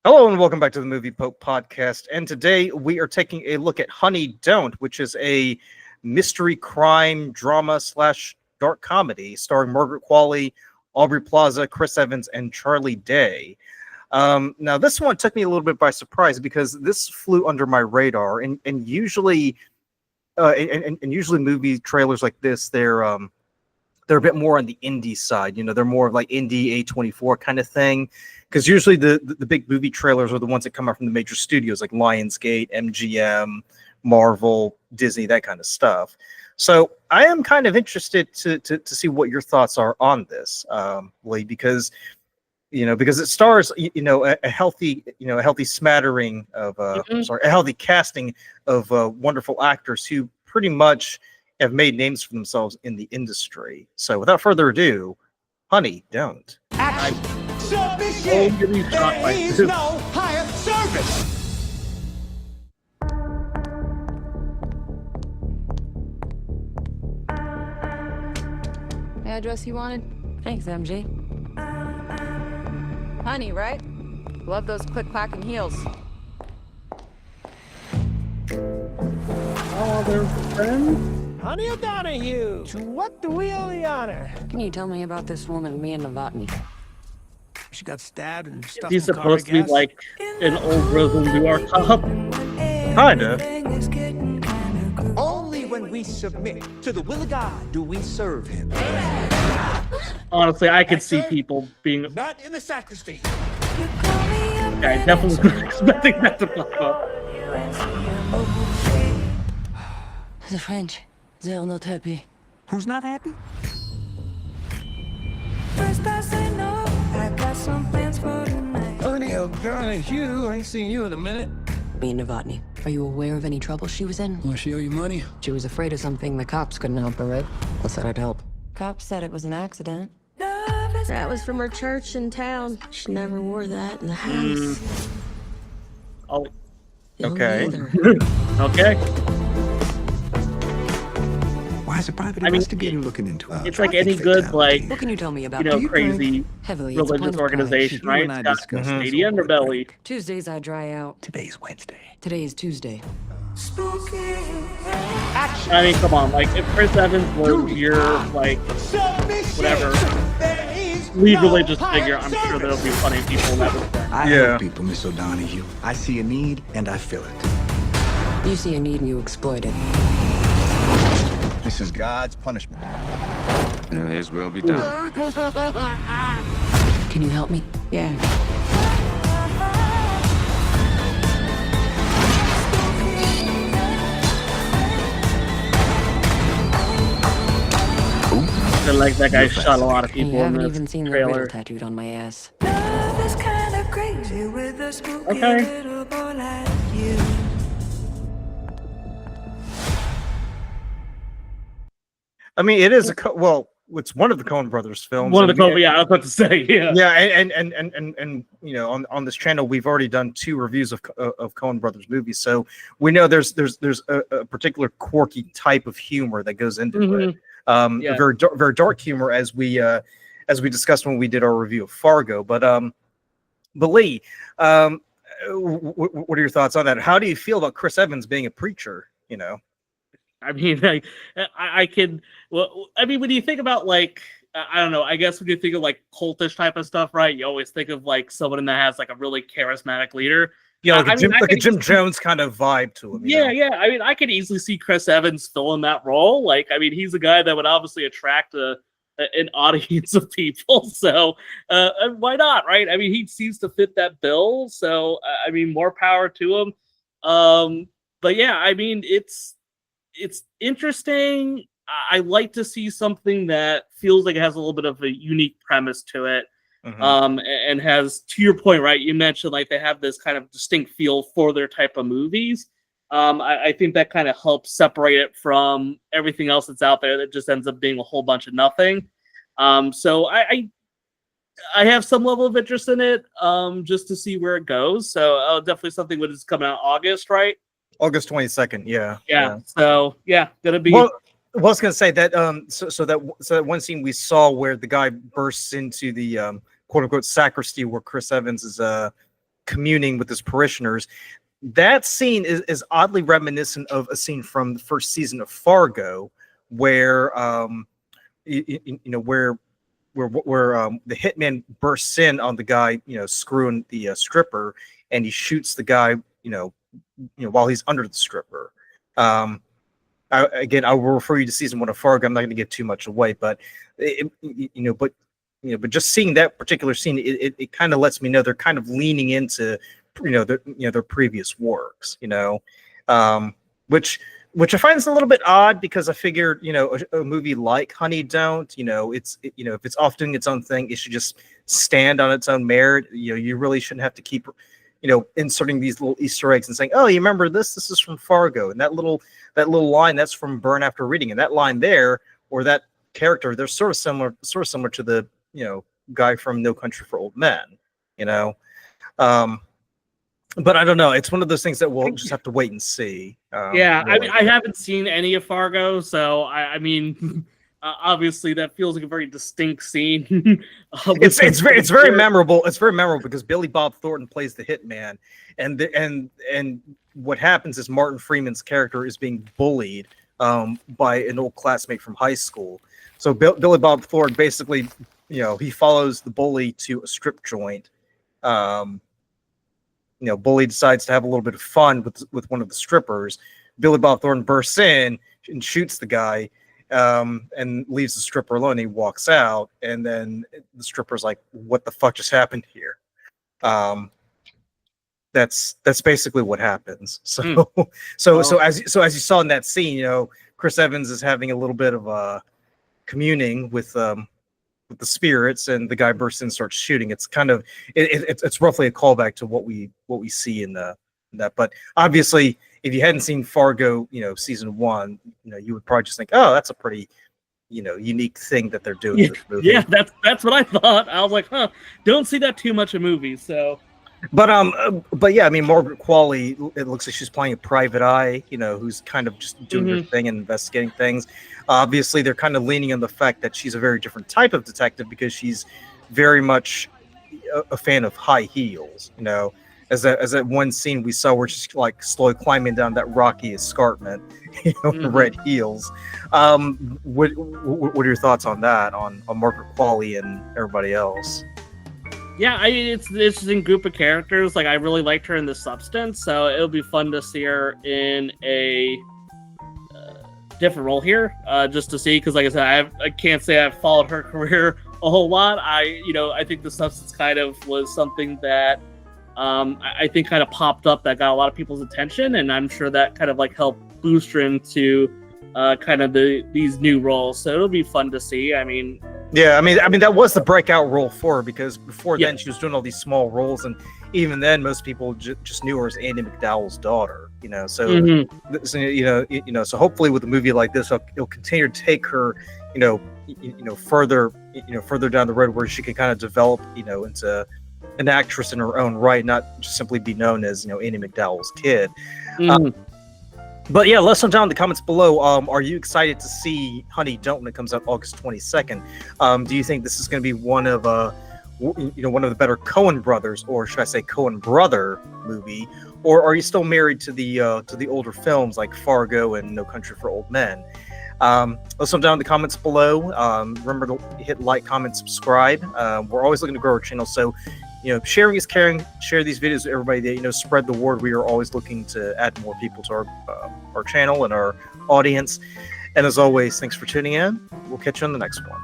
Hello and welcome back to the Movie Pope podcast. And today we are taking a look at Honey Don't, which is a mystery crime drama / dark comedy starring Margaret Qualley, Aubrey Plaza, Chris Evans, and Charlie Day. Now this one took me a little bit by surprise because this flew under my radar, and usually usually movie trailers like this, they're a bit more on the indie side. You know, they're more of like indie A24 kind of thing. Because usually the big movie trailers are the ones that come out from the major studios like Lionsgate, MGM, Marvel, Disney, that kind of stuff. So I am kind of interested to see what your thoughts are on this, Lee, because it stars a healthy smattering of a healthy casting of wonderful actors who pretty much have made names for themselves in the industry. So without further ado, Honey Don't. Submission! There is no higher service! The address you wanted? Thanks, MG. Honey, right? Love those click-clacking heels. Oh, they're friends? Honey O'Donoghue, to what do we owe the honor? Can you tell me about this woman, Mia Novotny? She got stabbed and stuff. He's supposed to be like an old Roseland Noir cop. Kinda. Only when we submit to the will of God do we serve him. Honestly, I could see people being. Not in the sacristy. I definitely wasn't expecting that to pop up. The French, they're not happy. Who's not happy? Honey O'Donoghue, I ain't seen you in a minute. Mia Novotny, are you aware of any trouble she was in? Will she owe you money? She was afraid of something the cops couldn't help her with. I said I'd help. Cops said it was an accident. That was from her church in town. She never wore that in the house. Oh, You'll Okay. neither. okay. Why is a private I mean, investigator looking into it? It's like any good, like, What can you tell me about crazy heavily? It's a religious point of pride. organization, You right? and I It's got discussed a this steady over underbelly. Tuesdays I dry out. Today's Wednesday. Today is Tuesday. I mean, come on, like, if Chris Evans was your, like, whatever, lead religious figure, I'm sure there'll be plenty of people in that respect. I Yeah. help people, Miss O'Donoghue. I see a need and I fill it. You see a need and you exploit it. This is God's punishment. And His will be done. Can you help me? Yeah. I feel like that guy shot a lot of And you people in haven't this even seen the riddle trailer. tattooed on my ass. Okay. I mean, it is it's one of the Coen Brothers films. One of the and- Kobe, I was about to say, yeah. Yeah, and on this channel we've already done 2 reviews of Coen Brothers movies, so we know there's a particular quirky type of humor that goes into it. Yeah. A very dark humor, as we discussed when we did our review of Fargo. But Lee, what are your thoughts on that? How do you feel about Chris Evans being a preacher? You know. I mean, like, I can. Well, I mean, when you think about, like, I don't know. I guess when you think of like cultish type of stuff, right? You always think of like someone that has like a really charismatic leader. Yeah, like I mean, a Jim Jones kind of vibe to him. Yeah. I mean, I could easily see Chris Evans filling that role. Like, I mean, he's a guy that would obviously attract an audience of people. So why not, right? I mean, he seems to fit that bill. So I mean, more power to him. But yeah, I mean, it's interesting. I like to see something that feels like it has a little bit of a unique premise to it. And has, to your point, right? You mentioned like they have this kind of distinct feel for their type of movies. I think that kind of helps separate it from everything else that's out there that just ends up being a whole bunch of nothing. So I have some level of interest in it, just to see where it goes. So definitely something that is coming out August, right? August 22nd. Yeah. So yeah, gonna be. Well, I was going to say that so that one scene we saw where the guy bursts into the quote unquote sacristy where Chris Evans is communing with his parishioners. That scene is oddly reminiscent of a scene from the first season of Fargo, where where the hitman bursts in on the guy, screwing the stripper, and he shoots the guy, while he's under the stripper. I will refer you to season 1 of Fargo. I'm not going to give too much away, but but just seeing that particular scene, it kind of lets me know they're kind of leaning into their previous works, which I find is a little bit odd, because I figured, a movie like Honey Don't, if it's off doing its own thing, it should just stand on its own merit. You really shouldn't have to keep, inserting these little Easter eggs and saying, oh, you remember this? This is from Fargo, and that little line, that's from Burn After Reading, and that line there, or that character, they're sort of similar to the guy from No Country for Old Men, But I don't know. It's one of those things that we'll just have to wait and see. Really. I haven't seen any of Fargo, so I mean, obviously that feels like a very distinct scene. It's very memorable. It's very memorable because Billy Bob Thornton plays the hitman, and what happens is Martin Freeman's character is being bullied by an old classmate from high school. So Billy Bob Thornton basically, he follows the bully to a strip joint. Bully decides to have a little bit of fun with one of the strippers. Billy Bob Thornton bursts in and shoots the guy, and leaves the stripper alone. He walks out, and then the stripper's like, "What the fuck just happened here?" That's basically what happens. So as you saw in that scene, Chris Evans is having a little bit of a communing with the spirits, and the guy bursts in and starts shooting. It's kind of it's roughly a callback to what we see in that. But obviously, if you hadn't seen Fargo, season 1, you would probably just think, oh, that's a pretty unique thing that they're doing in this movie. Yeah, that's what I thought. I was like, don't see that too much in movies. So, but yeah, I mean, Margaret Qualley, it looks like she's playing a private eye, who's kind of just doing her thing and investigating things. Obviously, they're kind of leaning on the fact that she's a very different type of detective, because she's very much a fan of high heels. As that one scene we saw where she's like slowly climbing down that rocky escarpment, red heels. What are your thoughts on that? On Margaret Qualley and everybody else? Yeah, it's an interesting group of characters. Like, I really liked her in The Substance, so it'll be fun to see her in a different role here, just to see. Because, like I said, I can't say I've followed her career a whole lot. I think The Substance kind of was something that I think kind of popped up that got a lot of people's attention, and I'm sure that kind of like helped boost her into kind of these new roles. So it'll be fun to see. I mean, that was the breakout role for her, because before then she was doing all these small roles, and even then most people just knew her as Andie MacDowell's daughter. So so hopefully with a movie like this, it'll continue to take her, further down the road, where she can kind of develop, into an actress in her own right, not just simply be known as Andie MacDowell's kid. But yeah, let us know down in the comments below. Are you excited to see Honey Don't when it comes out August 22nd? Do you think this is going to be one of the better Coen Brothers, or should I say Coen Brother movie? Or are you still married to the older films like Fargo and No Country for Old Men? Let us know down in the comments below. Remember to hit like, comment, subscribe. We're always looking to grow our channel, so sharing is caring. Share these videos with everybody that spread the word. We are always looking to add more people to our channel and our audience. And as always, thanks for tuning in. We'll catch you on the next one.